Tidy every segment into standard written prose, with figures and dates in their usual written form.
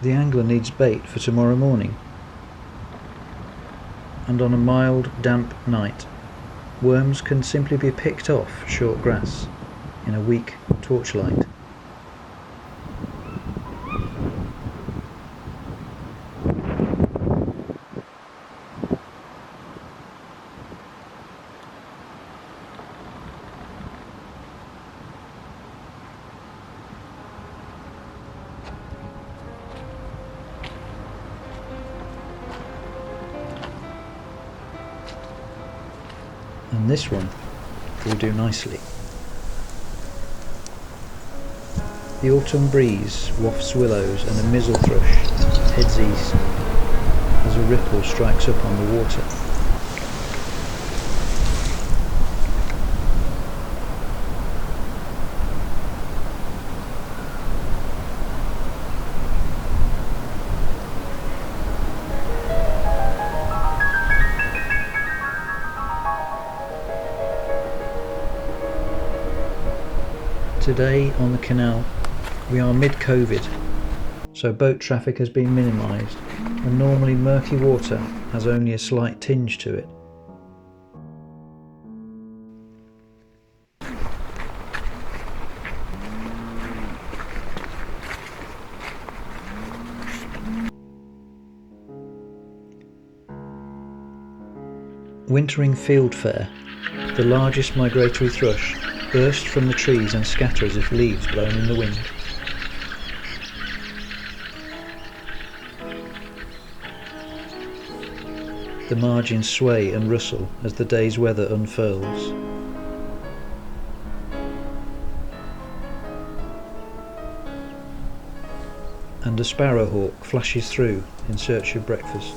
The angler needs bait for tomorrow morning. And on a mild, damp night, worms can simply be picked off short grass in a weak torchlight. And this one will do nicely. The autumn breeze wafts willows and a missel thrush heads east as a ripple strikes up on the water. Today on the canal we are mid-Covid, so boat traffic has been minimised and normally murky water has only a slight tinge to it. Wintering fieldfare, the largest migratory thrush, burst from the trees and scatter as if leaves blown in the wind. The margins sway and rustle as the day's weather unfurls. And a sparrowhawk flashes through in search of breakfast.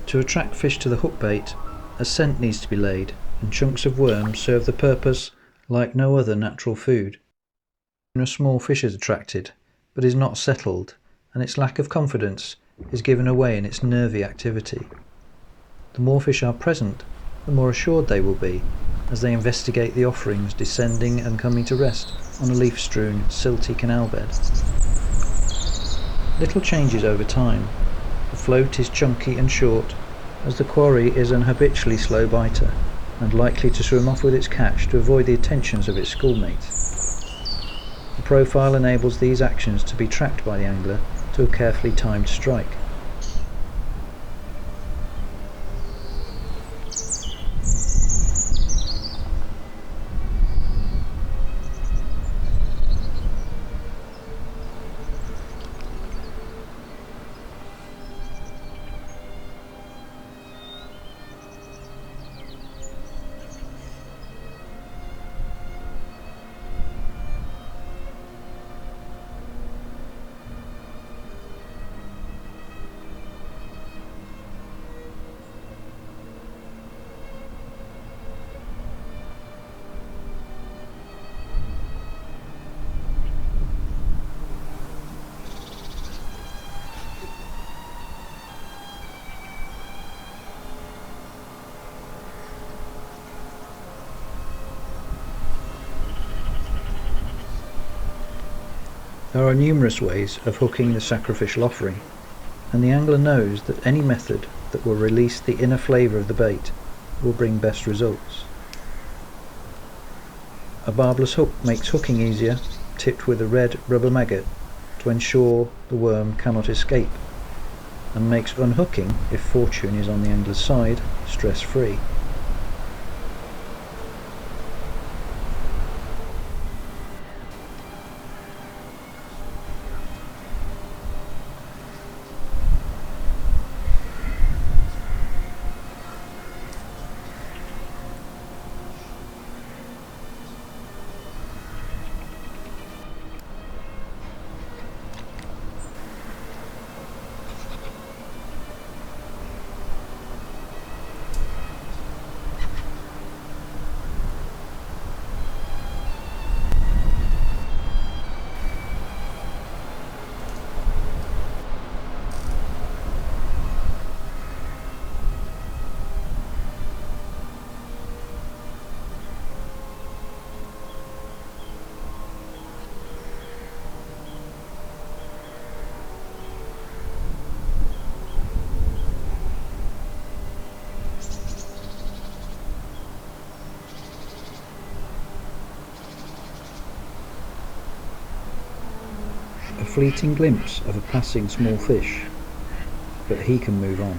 To attract fish to the hook bait, a scent needs to be laid, and chunks of worm serve the purpose like no other natural food. A small fish is attracted, but is not settled, and its lack of confidence is given away in its nervy activity. The more fish are present, the more assured they will be, as they investigate the offerings descending and coming to rest on a leaf-strewn, silty canal bed. Little changes over time. The float is chunky and short, as the quarry is an habitually slow biter, and likely to swim off with its catch to avoid the attentions of its schoolmates. The profile enables these actions to be tracked by the angler to a carefully timed strike. There are numerous ways of hooking the sacrificial offering, and the angler knows that any method that will release the inner flavour of the bait will bring best results. A barbless hook makes hooking easier, tipped with a red rubber maggot to ensure the worm cannot escape, and makes unhooking, if fortune is on the angler's side, stress-free. fleeting glimpse of a passing small fish, but he can move on.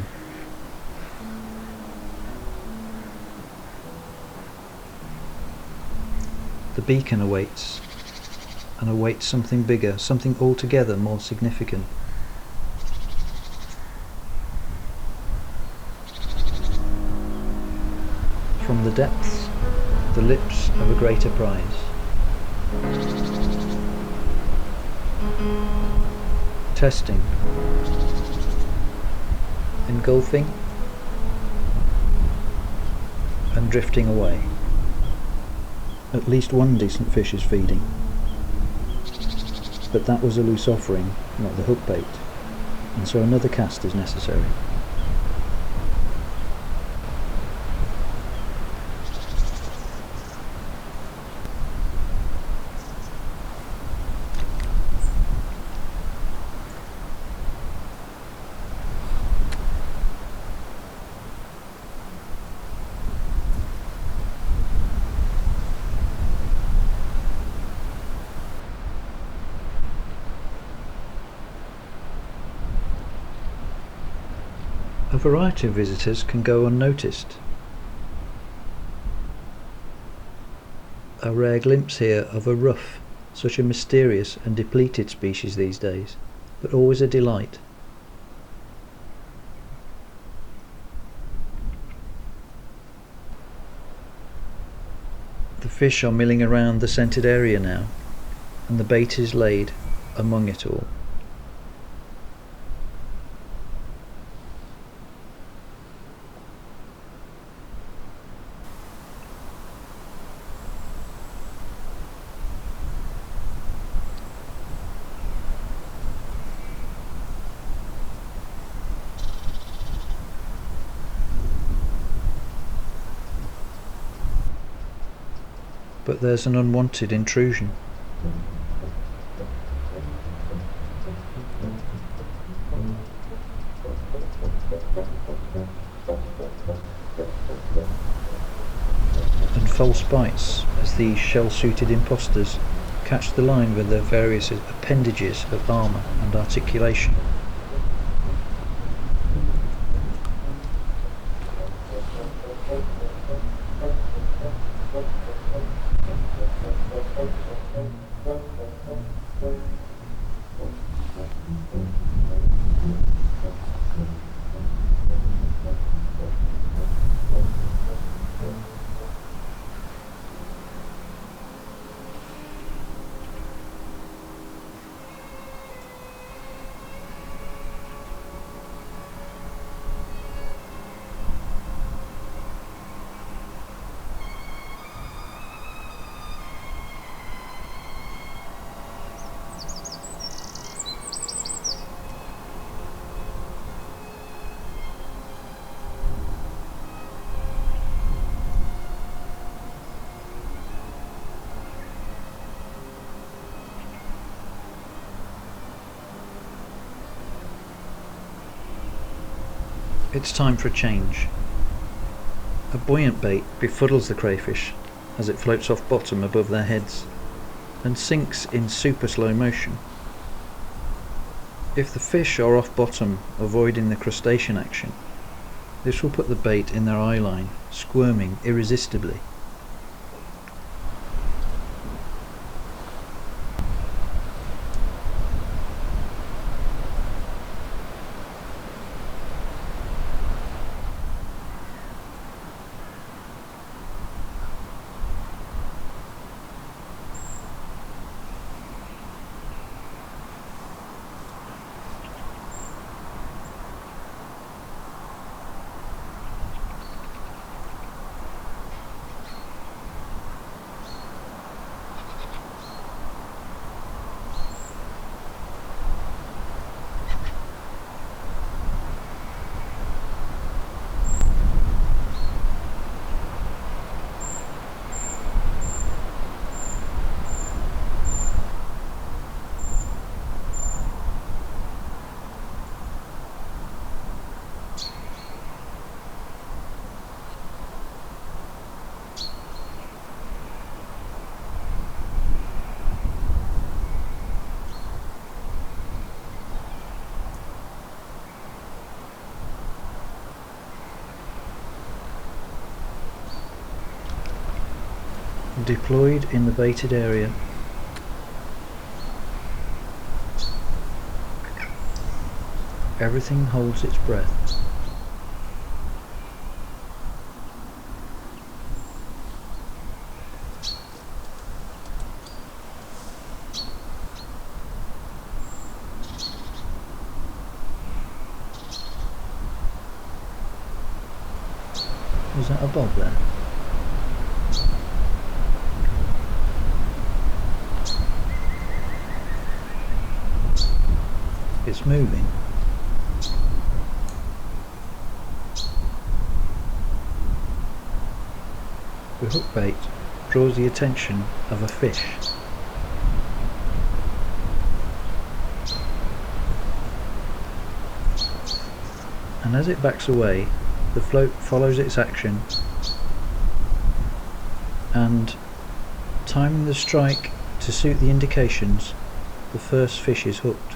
The beacon awaits, and awaits something bigger, something altogether more significant. From the depths, the lips of a greater prize. Testing. Engulfing. And drifting away. At least one decent fish is feeding. But that was a loose offering, not the hook bait, and so another cast is necessary. A variety of visitors can go unnoticed. A rare glimpse here of a ruff, such a mysterious and depleted species these days, but always a delight. The fish are milling around the scented area now, and the bait is laid among it all. But there's an unwanted intrusion. And false bites as these shell-suited impostors catch the line with their various appendages of armour and articulation. It's time for a change. A buoyant bait befuddles the crayfish as it floats off bottom above their heads and sinks in super slow motion. If the fish are off bottom avoiding the crustacean action, this will put the bait in their eye line, squirming irresistibly. Deployed in the baited area, everything holds its breath. Was that a bob there? It's moving. The hook bait draws the attention of a fish. And as it backs away, the float follows its action, and timing the strike to suit the indications, the first fish is hooked.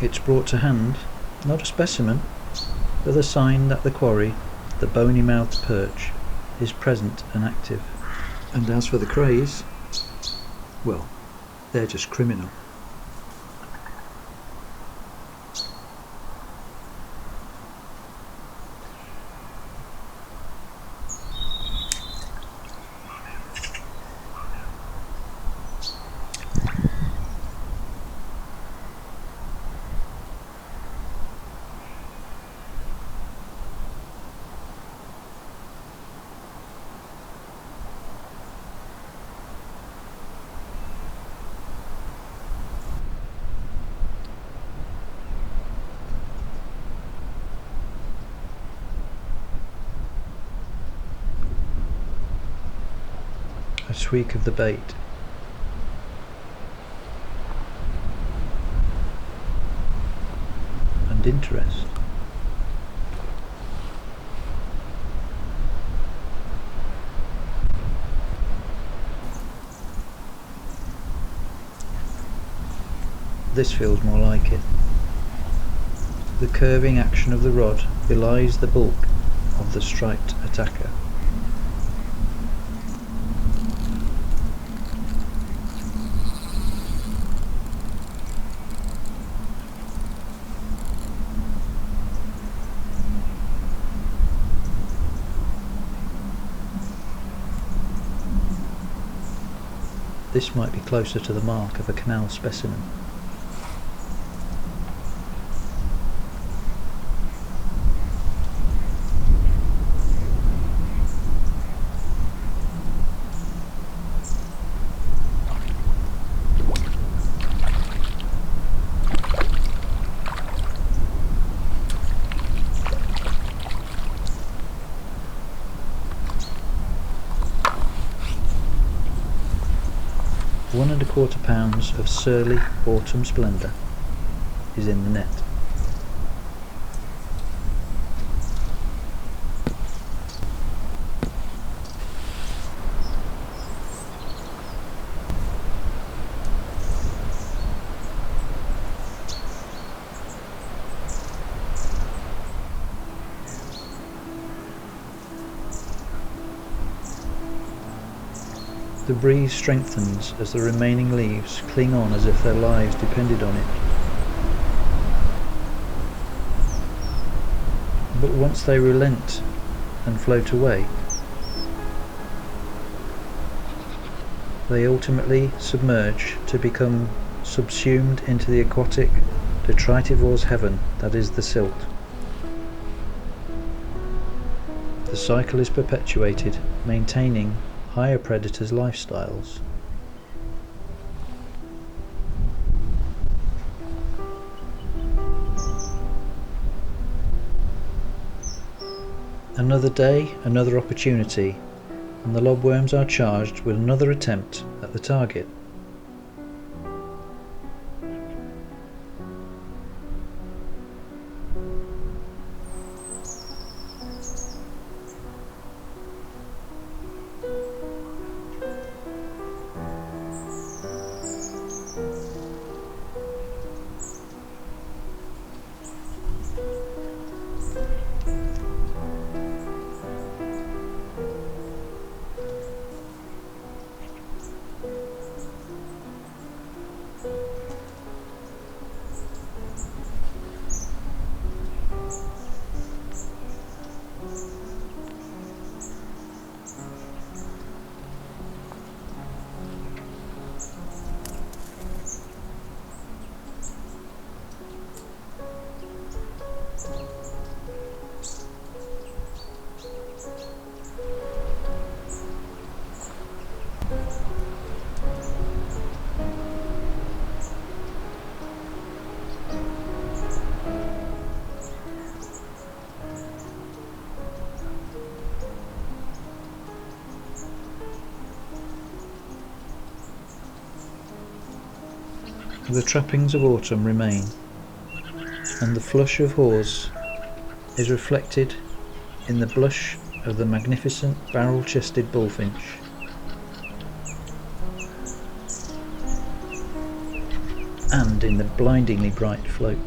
It's brought to hand, not a specimen, but a sign that the quarry, the bony-mouthed perch, is present and active. And as for the crays, well, they're just criminal. A tweak of the bait. And interest. This feels more like it. The curving action of the rod belies the bulk of the striped attacker. This might be closer to the mark of a canal specimen. £1¼ of surly autumn splendour is in the net. The breeze strengthens as the remaining leaves cling on as if their lives depended on it. But once they relent and float away, they ultimately submerge to become subsumed into the aquatic detritivore's heaven that is the silt. The cycle is perpetuated, maintaining higher predators' lifestyles. Another day, another opportunity, and the lobworms are charged with another attempt at the target. The trappings of autumn remain, and the flush of haws is reflected in the blush of the magnificent barrel-chested bullfinch. And in the blindingly bright float.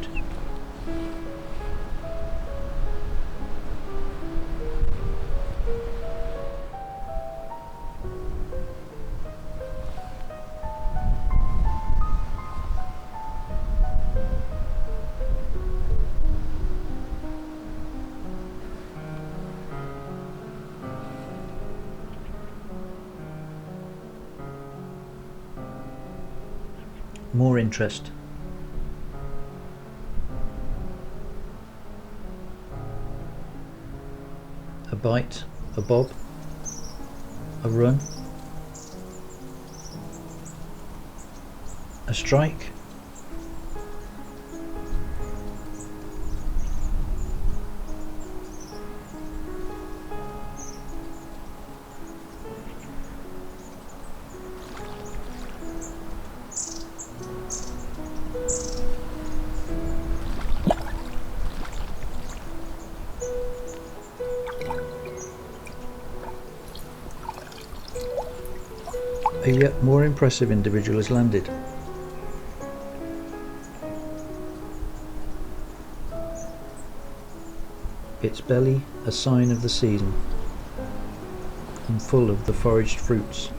More interest. A bite, a bob, a run, a strike, a yet more impressive individual has landed. Its belly a sign of the season, and full of the foraged fruits.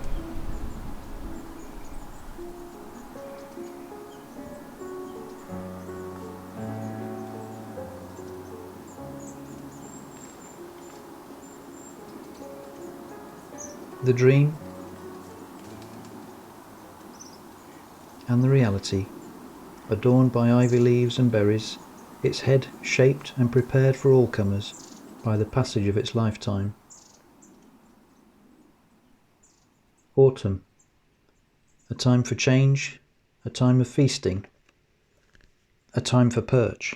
The dream and the reality, adorned by ivy leaves and berries, its head shaped and prepared for all comers by the passage of its lifetime. Autumn, a time for change, a time of feasting, a time for perch.